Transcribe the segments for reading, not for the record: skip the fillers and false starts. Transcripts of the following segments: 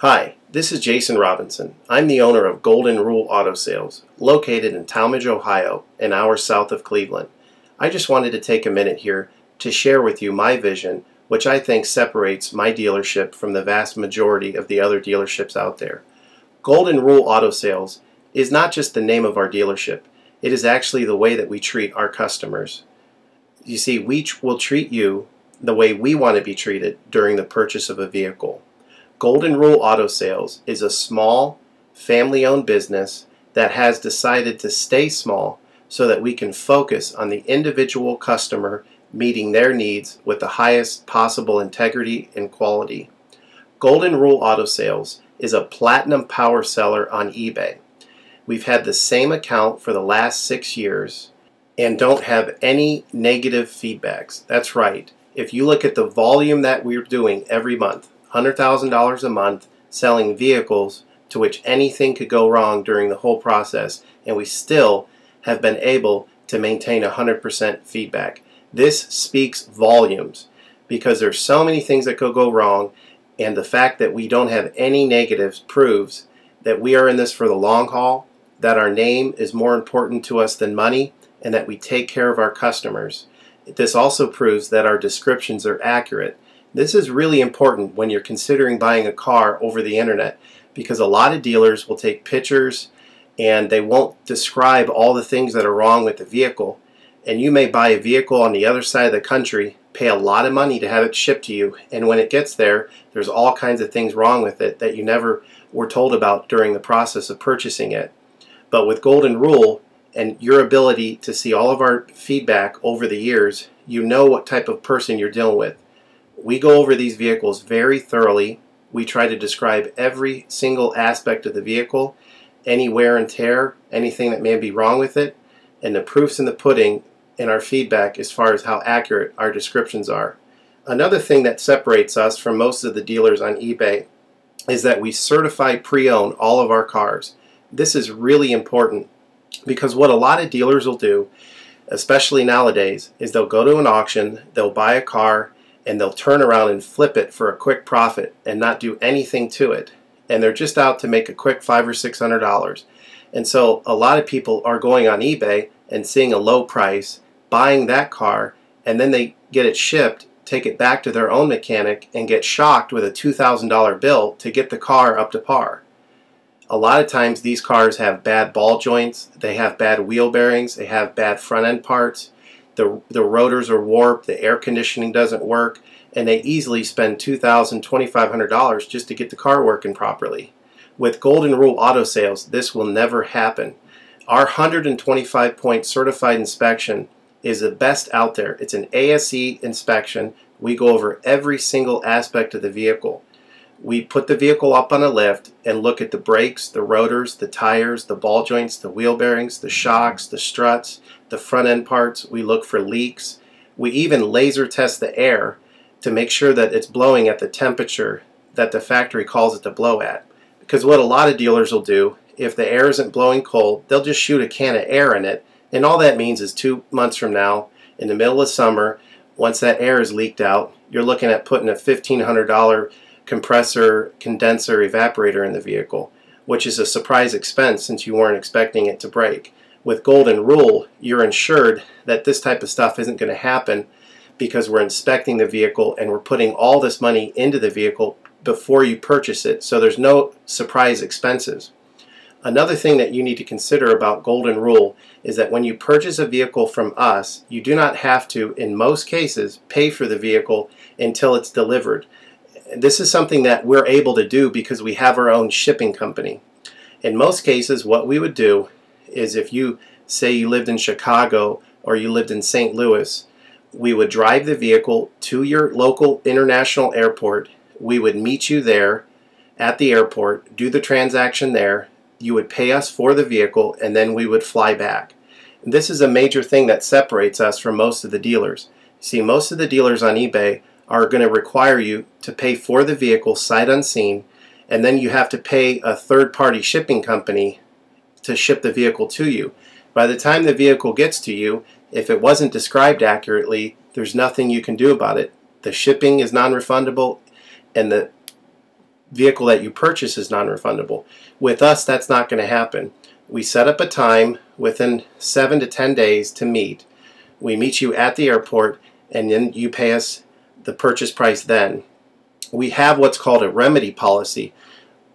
Hi, this is Jason Robinson. I'm the owner of Golden Rule Auto Sales, located in Tallmadge, Ohio, an hour south of Cleveland. I just wanted to take a minute here to share with you my vision, which I think separates my dealership from the vast majority of the other dealerships out there. Golden Rule Auto Sales is not just the name of our dealership, it is actually the way that we treat our customers. You see, we will treat you the way we want to be treated during the purchase of a vehicle. Golden Rule Auto Sales is a small, family-owned business that has decided to stay small so that we can focus on the individual customer meeting their needs with the highest possible integrity and quality. Golden Rule Auto Sales is a platinum power seller on eBay. We've had the same account for the last 6 years and don't have any negative feedbacks. That's right. If you look at the volume that we're doing every month, $100,000 a month selling vehicles to which anything could go wrong during the whole process, and we still have been able to maintain 100% feedback. This speaks volumes because there's so many things that could go wrong, and the fact that we don't have any negatives proves that we are in this for the long haul, that our name is more important to us than money, and that we take care of our customers. This also proves that our descriptions are accurate. This is really important when you're considering buying a car over the internet, because a lot of dealers will take pictures and they won't describe all the things that are wrong with the vehicle. And you may buy a vehicle on the other side of the country, pay a lot of money to have it shipped to you, and when it gets there, there's all kinds of things wrong with it that you never were told about during the process of purchasing it. But with Golden Rule and your ability to see all of our feedback over the years, you know what type of person you're dealing with. We go over these vehicles very thoroughly. We try to describe every single aspect of the vehicle, any wear and tear, anything that may be wrong with it, and the proof's in the pudding in our feedback as far as how accurate our descriptions are. Another thing that separates us from most of the dealers on eBay is that we certify pre-owned all of our cars. This is really important because what a lot of dealers will do, especially nowadays, is they'll go to an auction, they'll buy a car, and they'll turn around and flip it for a quick profit and not do anything to it. And they're just out to make a quick $500 or $600. And so a lot of people are going on eBay and seeing a low price, buying that car, and then they get it shipped, take it back to their own mechanic, and get shocked with a $2,000 bill to get the car up to par. A lot of times these cars have bad ball joints, they have bad wheel bearings, they have bad front end parts. The rotors are warped, the air conditioning doesn't work, and they easily spend $2,000, $2,500 just to get the car working properly. With Golden Rule Auto Sales, this will never happen. Our 125-point certified inspection is the best out there. It's an ASE inspection. We go over every single aspect of the vehicle. We put the vehicle up on a lift and look at the brakes, the rotors, the tires, the ball joints, the wheel bearings, the shocks, the struts, the front end parts. We look for leaks. We even laser test the air to make sure that it's blowing at the temperature that the factory calls it to blow at. Because what a lot of dealers will do, if the air isn't blowing cold, they'll just shoot a can of air in it, and all that means is 2 months from now, in the middle of summer, once that air is leaked out, you're looking at putting a $1,500 compressor, condenser, evaporator in the vehicle, which is a surprise expense since you weren't expecting it to break. With Golden Rule, you're insured that this type of stuff isn't going to happen because we're inspecting the vehicle and we're putting all this money into the vehicle before you purchase it, so there's no surprise expenses. Another thing that you need to consider about Golden Rule is that when you purchase a vehicle from us, you do not have to, in most cases, pay for the vehicle until it's delivered. This is something that we're able to do because we have our own shipping company. In most cases, what we would do is if you say you lived in Chicago or you lived in St. Louis, we would drive the vehicle to your local international airport. We would meet you there at the airport, do the transaction there. You would pay us for the vehicle, and then we would fly back. This is a major thing that separates us from most of the dealers. See, most of the dealers on eBay are going to require you to pay for the vehicle sight unseen, and then you have to pay a third-party shipping company to ship the vehicle to you. By the time the vehicle gets to you, if it wasn't described accurately, there's nothing you can do about it. The shipping is non-refundable, and the vehicle that you purchase is non-refundable. With us, that's not going to happen. We set up a time within 7 to 10 days to meet. We meet you at the airport, and then you pay us the purchase price then. We have what's called a remedy policy,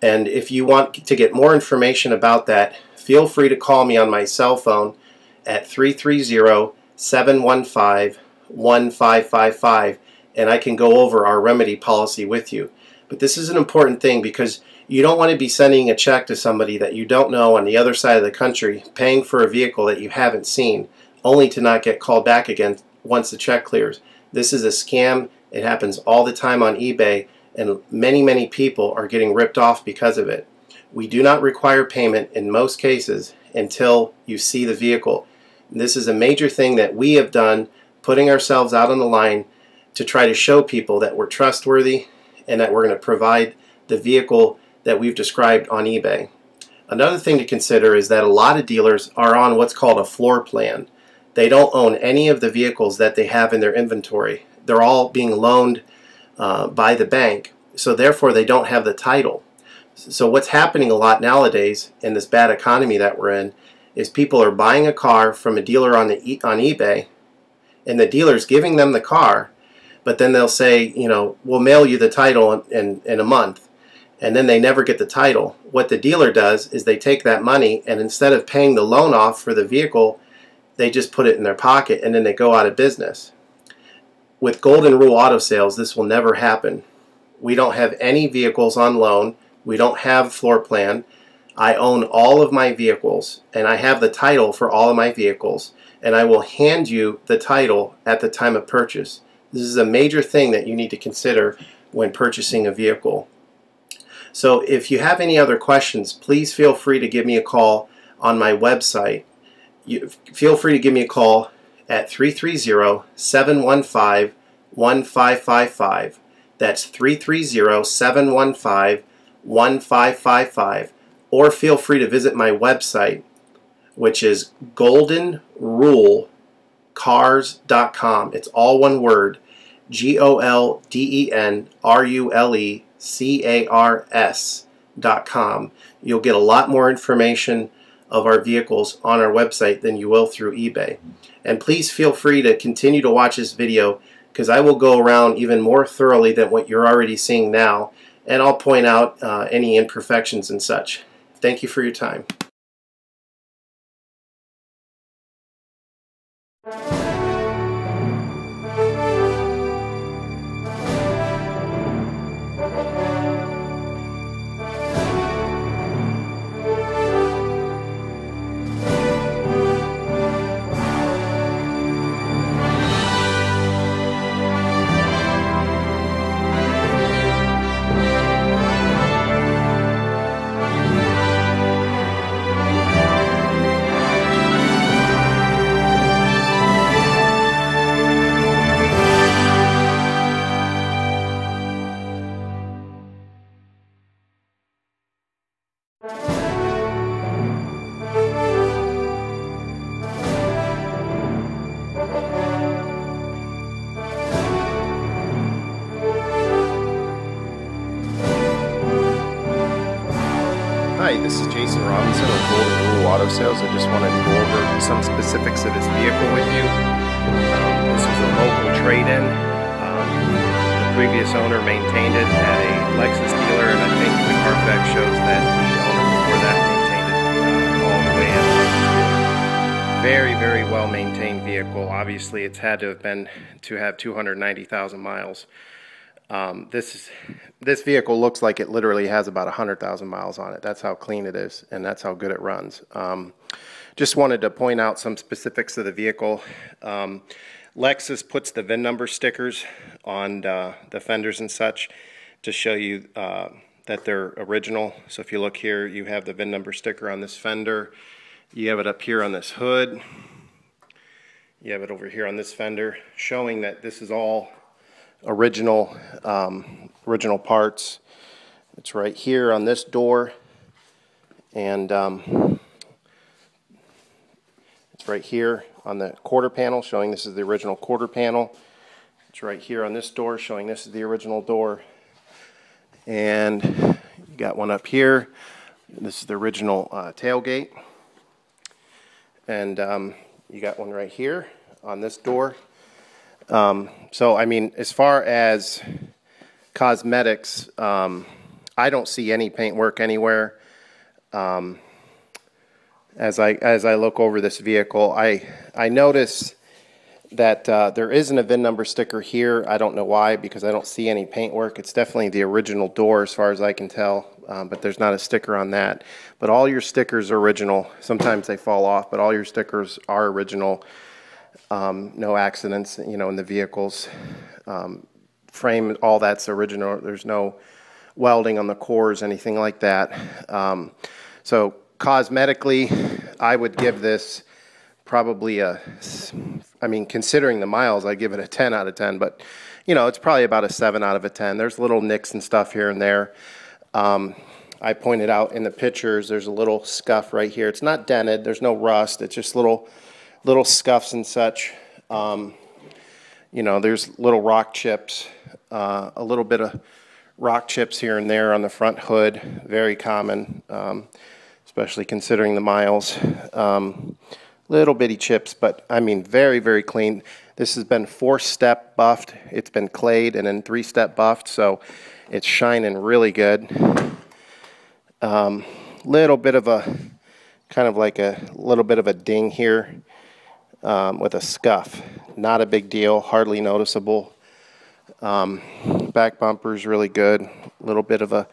and if you want to get more information about that, feel free to call me on my cell phone at 330-715-1555, and I can go over our remedy policy with you. But this is an important thing because you don't want to be sending a check to somebody that you don't know on the other side of the country, paying for a vehicle that you haven't seen, only to not get called back again once the check clears. This is a scam. It happens all the time on eBay, and many people are getting ripped off because of it. We do not require payment in most cases until you see the vehicle. This is a major thing that we have done, putting ourselves out on the line to try to show people that we're trustworthy and that we're going to provide the vehicle that we've described on eBay. Another thing to consider is that a lot of dealers are on what's called a floor plan. They don't own any of the vehicles that they have in their inventory. They're all being loaned by the bank, so therefore they don't have the title. So what's happening a lot nowadays in this bad economy that we're in is people are buying a car from a dealer on eBay, and the dealer's giving them the car, but then they'll say, you know, we'll mail you the title in a month, and then they never get the title. What the dealer does is they take that money, and instead of paying the loan off for the vehicle, they just put it in their pocket, and then they go out of business. With Golden Rule Auto Sales, this will never happen. We don't have any vehicles on loan. We don't have floor plan. I own all of my vehicles, and I have the title for all of my vehicles, and I will hand you the title at the time of purchase. This is a major thing that you need to consider when purchasing a vehicle. So if you have any other questions, please feel free to give me a call on my website. Feel free to give me a call at 330-715-1555. That's 330-715-1555. Or feel free to visit my website, which is goldenrulecars.com. It's all one word, goldenrulecars.com. You'll get a lot more information of our vehicles on our website than you will through eBay. And please feel free to continue to watch this video, because I will go around even more thoroughly than what you're already seeing now, and I'll point out any imperfections and such. Thank you for your time. Hi, this is Jason Robinson of Golden Rule Auto Sales. I just wanted to go over some specifics of this vehicle with you. This was a local trade-in. The previous owner maintained it at a Lexus dealer, and I think the Carfax shows that the owner before that maintained it all the way in. Very well maintained vehicle. Obviously, it's had to have 290,000 miles. This vehicle looks like it literally has about 100,000 miles on it. That's how clean it is, and that's how good it runs. Just wanted to point out some specifics of the vehicle. Lexus puts the VIN number stickers on the fenders and such to show you that they're original. So if you look here, you have the VIN number sticker on this fender. You have it up here on this hood. You have it over here on this fender, showing that this is all original parts. It's right here on this door, and it's right here on the quarter panel, showing this is the original quarter panel. It's right here on this door, showing this is the original door, and You got one up here. This is the original tailgate. And you got one right here on this door. So, I mean, as far as cosmetics, I don't see any paintwork anywhere. As I look over this vehicle, I notice that there isn't a VIN number sticker here. I don't know why, because I don't see any paintwork. It's definitely the original door as far as I can tell, but there's not a sticker on that. But all your stickers are original. Sometimes they fall off, but all your stickers are original. No accidents, you know, in the vehicles. Frame, all that's original. There's no welding on the cores, anything like that. So cosmetically, I would give this probably I mean, considering the miles, I give it a 10 out of 10, but, you know, it's probably about a 7 out of a 10. There's little nicks and stuff here and there. I pointed out in the pictures, there's a little scuff right here. It's not dented. There's no rust. It's just little scuffs and such. You know, there's little rock chips, a little bit of rock chips here and there on the front hood. Very common, especially considering the miles. Little bitty chips, but I mean very, very clean. This has been 4-step buffed. It's been clayed and then 3-step buffed, so it's shining really good. Little bit of a, kind of like a little bit of a ding here with a scuff. Not a big deal, hardly noticeable. Back bumper's really good. Little bit of a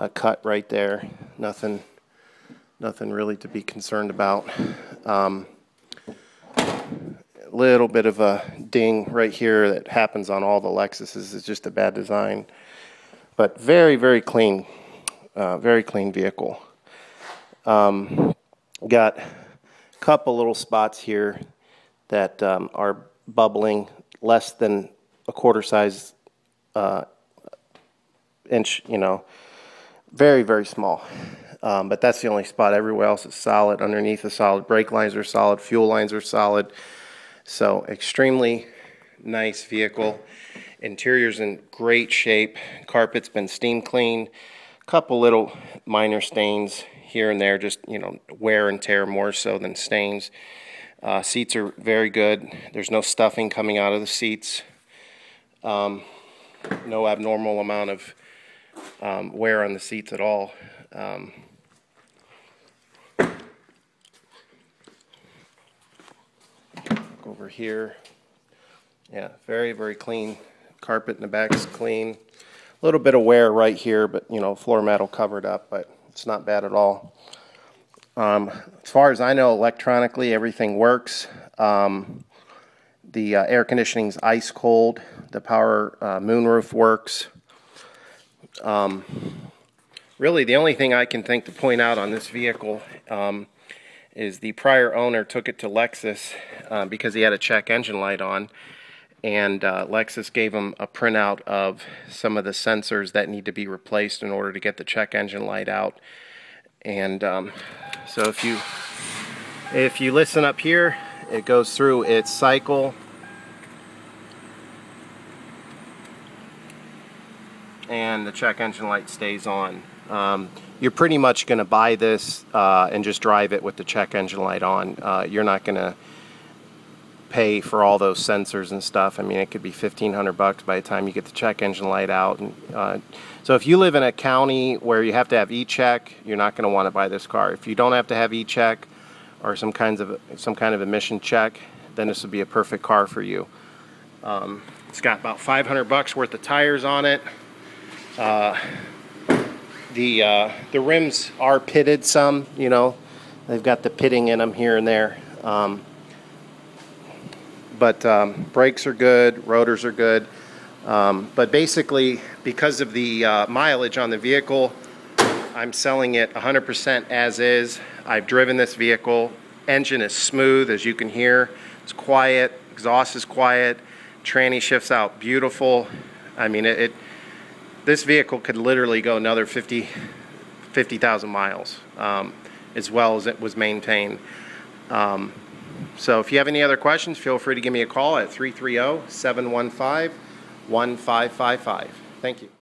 cut right there. Nothing really to be concerned about. Little bit of a ding right here that happens on all the Lexuses. It's just a bad design, but very, very clean vehicle. Got a couple little spots here that are bubbling, less than a quarter size inch, you know, very, very small. But that's the only spot. Everywhere else is solid. Underneath is solid. Brake lines are solid. Fuel lines are solid. So extremely nice vehicle. Interior's in great shape. Carpet's been steam cleaned. Couple little minor stains here and there, just, you know, wear and tear more so than stains. Seats are very good. There's no stuffing coming out of the seats. No abnormal amount of wear on the seats at all. Over here, yeah, very, very clean. Carpet in the back is clean. A little bit of wear right here, but, you know, floor mat will cover it up, but it's not bad at all. As far as I know, electronically, everything works. The air conditioning's ice cold. The power moonroof works. Really, the only thing I can think to point out on this vehicle is the prior owner took it to Lexus because he had a check engine light on, and Lexus gave him a printout of some of the sensors that need to be replaced in order to get the check engine light out. And so if you listen up here, it goes through its cycle, and the check engine light stays on. You're pretty much going to buy this and just drive it with the check engine light on. You're not going to pay for all those sensors and stuff. I mean, it could be $1,500 by the time you get the check engine light out. And, so if you live in a county where you have to have e-check, you're not going to want to buy this car. If you don't have to have e-check or some kind of emission check, then this would be a perfect car for you. It's got about $500 worth of tires on it. The rims are pitted some, you know, they've got the pitting in them here and there. But brakes are good, rotors are good. But basically, because of the mileage on the vehicle, I'm selling it 100% as is. I've driven this vehicle. Engine is smooth, as you can hear. It's quiet. Exhaust is quiet. Tranny shifts out beautiful. I mean, this vehicle could literally go another 50,000 miles, as well as it was maintained. So if you have any other questions, feel free to give me a call at 330-715-1555. Thank you.